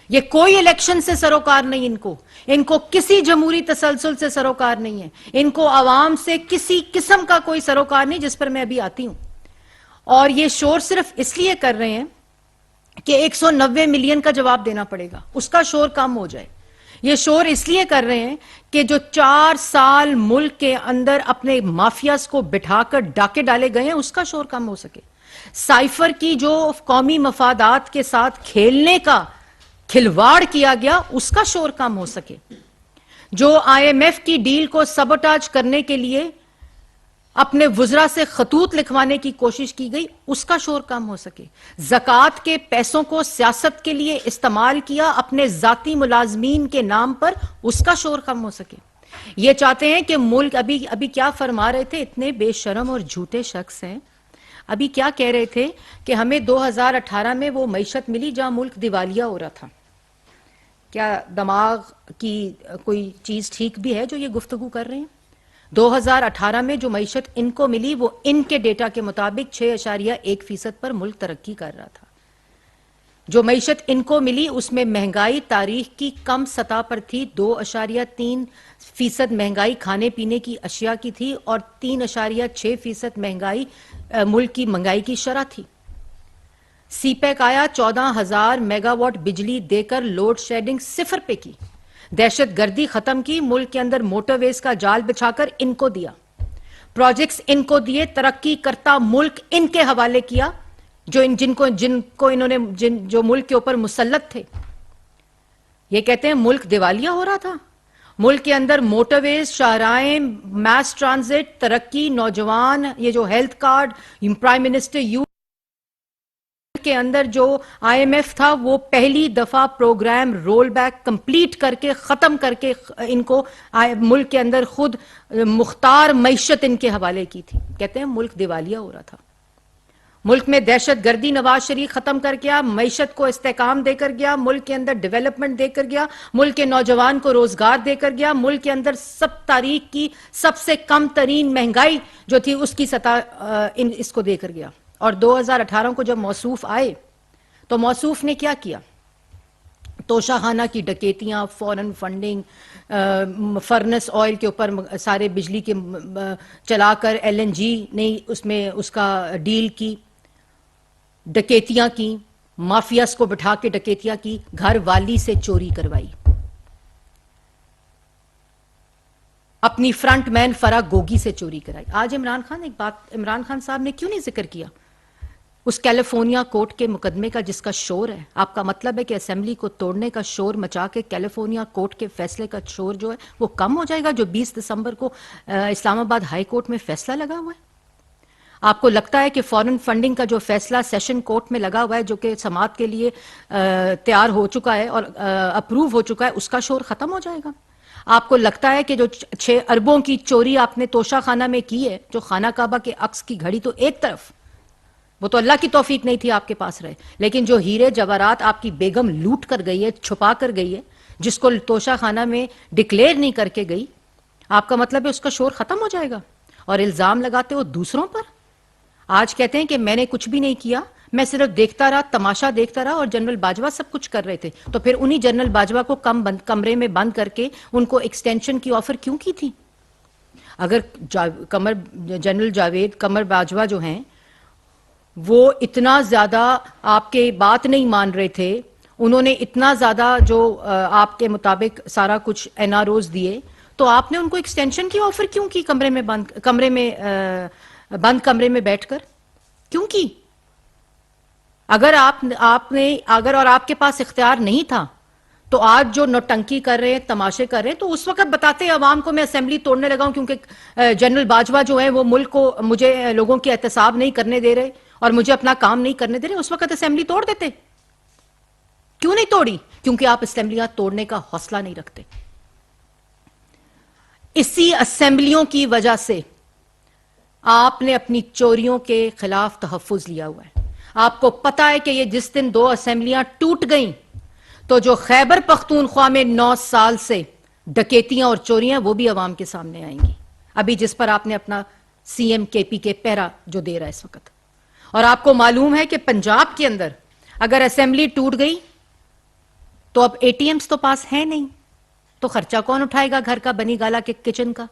ये कोई इलेक्शन से सरोकार नहीं, इनको किसी जमहूरी तसलसल से सरोकार नहीं है, इनको आवाम से किसी किस्म का कोई सरोकार नहीं, जिस पर मैं अभी आती हूं। और ये शोर सिर्फ इसलिए कर रहे हैं कि 190 मिलियन का जवाब देना पड़ेगा, उसका शोर कम हो जाए। ये शोर इसलिए कर रहे हैं कि जो 4 साल मुल्क के अंदर अपने माफियाज को बिठाकर डाके डाले गए हैं, उसका शोर कम हो सके। साइफर की जो कौमी मफादात के साथ खेलने का खिलवाड़ किया गया, उसका शोर कम हो सके। जो IMF की डील को सबोटाज करने के लिए अपने वुजरा से खतूत लिखवाने की कोशिश की गई, उसका शोर कम हो सके। ज़कात के पैसों को सियासत के लिए इस्तेमाल किया अपने जाती मुलाजमीन के नाम पर, उसका शोर कम हो सके। ये चाहते हैं कि मुल्क, अभी क्या फरमा रहे थे, इतने बेशरम और झूठे शख्स हैं। अभी क्या कह रहे थे कि हमें 2018 में वो मईशत मिली जहां मुल्क दिवालिया हो रहा था। क्या दिमाग की कोई चीज ठीक भी है जो ये गुफ्तगू कर रहे हैं? 2018 में जो मईशत इनको मिली, वो इनके डेटा के मुताबिक 6.1% पर मुल्क तरक्की कर रहा था। जो मईशत इनको मिली उसमें महंगाई तारीख की कम सतह पर थी, 2.3% महंगाई खाने पीने की अशिया की थी और 3.6% महंगाई मुल्क की महंगाई की शरह थी। सीपैक आया, 14,000 मेगावाट बिजली देकर लोड शेडिंग 0 पे की, दहशत गर्दी खत्म की, मुल्क के अंदर मोटरवेज का जाल बिछाकर इनको दिया, प्रोजेक्ट्स इनको दिए, तरक्की करता मुल्क इनके हवाले किया, जिनको इन्होंने जो मुल्क के ऊपर मुसल्लत थे। ये कहते हैं मुल्क दिवालिया हो रहा था। मुल्क के अंदर मोटरवेज, शाहराएं, मैस ट्रांजिट, तरक्की, नौजवान, ये जो health card, prime minister youth के अंदर जो IMF था, वो पहली दफा प्रोग्राम रोल बैक कंप्लीट करके खत्म करके इनको मुल्क के अंदर खुद मुख्तार मईशत इनके हवाले की थी। कहते हैं मुल्क दिवालिया हो रहा था। मुल्क में दहशत गर्दी नवाज शरीफ खत्म कर गया, मईशत को इस्तेकाम देकर गया, मुल्क के अंदर डेवलपमेंट देकर गया, मुल्क के नौजवान को रोजगार देकर गया, मुल्क के अंदर सब तारीख की सबसे कम तरीन महंगाई जो थी उसकी सतह इसको देकर गया। और 2018 को जब मौसूफ आए तो मौसूफ ने क्या किया? तोशाखाना की डकैतियां, फॉरेन फंडिंग, फर्नेस ऑयल के ऊपर सारे बिजली के चलाकर LNG ने उसमें उसका डील की, डकैतियां की, माफियास को बिठा के डकैतियां की, घर वाली से चोरी करवाई, अपनी फ्रंटमैन फराह गोगी से चोरी कराई। आज इमरान खान साहब ने क्यों नहीं जिक्र किया उस कैलिफोर्निया कोर्ट के मुकदमे का जिसका शोर है? आपका मतलब है कि असेंबली को तोड़ने का शोर मचा के कैलिफोर्निया कोर्ट के फैसले का शोर जो है वो कम हो जाएगा, जो 20 दिसंबर को इस्लामाबाद हाई कोर्ट में फैसला लगा हुआ है? आपको लगता है कि फॉरेन फंडिंग का जो फैसला सेशन कोर्ट में लगा हुआ है, जो कि समाअत के लिए तैयार हो चुका है और अप्रूव हो चुका है, उसका शोर खत्म हो जाएगा? आपको लगता है कि जो 6 अरबों की चोरी आपने तोशाखाना में की है, जो खाना काबा के अक्स की घड़ी, तो एक तरफ वो तो अल्लाह की तौफीक नहीं थी आपके पास रहे, लेकिन जो हीरे जवाहरात आपकी बेगम लूट कर गई है, छुपा कर गई है, जिसको तोशाखाना में डिक्लेयर नहीं करके गई, आपका मतलब है उसका शोर खत्म हो जाएगा? और इल्जाम लगाते हो दूसरों पर। आज कहते हैं कि मैंने कुछ भी नहीं किया, मैं सिर्फ देखता रहा, तमाशा देखता रहा और जनरल बाजवा सब कुछ कर रहे थे। तो फिर उन्हीं जनरल बाजवा को कमरे में बंद करके उनको एक्सटेंशन की ऑफर क्यों की थी? अगर जनरल जावेद कमर बाजवा जो हैं वो इतना ज्यादा आपके बात नहीं मान रहे थे, उन्होंने इतना ज्यादा जो आपके मुताबिक सारा कुछ NROs दिए, तो आपने उनको एक्सटेंशन की ऑफर क्यों की? बंद कमरे में बैठकर क्यों की? अगर आपके पास इख्तियार नहीं था तो आज जो नौटंकी कर रहे हैं, तमाशे कर रहे हैं, तो उस वक्त बताते अवाम को मैं असेंबली तोड़ने लगा हूं क्योंकि जनरल बाजवा जो है वो मुल्क को, मुझे लोगों की एहतसाब नहीं करने दे रहे और मुझे अपना काम नहीं करने दे रहे। उस वक्त असेंबली तोड़ देते। क्यों नहीं तोड़ी? क्योंकि आप असेंबलियां तोड़ने का हौसला नहीं रखते। इसी असेंबलियों की वजह से आपने अपनी चोरियों के खिलाफ तहफ्फुज लिया हुआ है। आपको पता है कि ये जिस दिन 2 असेंबलियां टूट गईं तो जो खैबर पख्तूनख्वा में 9 साल से डकैतियां और चोरियां, वो भी अवाम के सामने आएंगी। अभी जिस पर आपने अपना CM KPK पहरा जो दे रहा है इस वक्त, और आपको मालूम है कि पंजाब के अंदर अगर असेंबली टूट गई तो अब एटीएम्स तो पास है नहीं, तो खर्चा कौन उठाएगा घर का, बनी गाला के किचन का?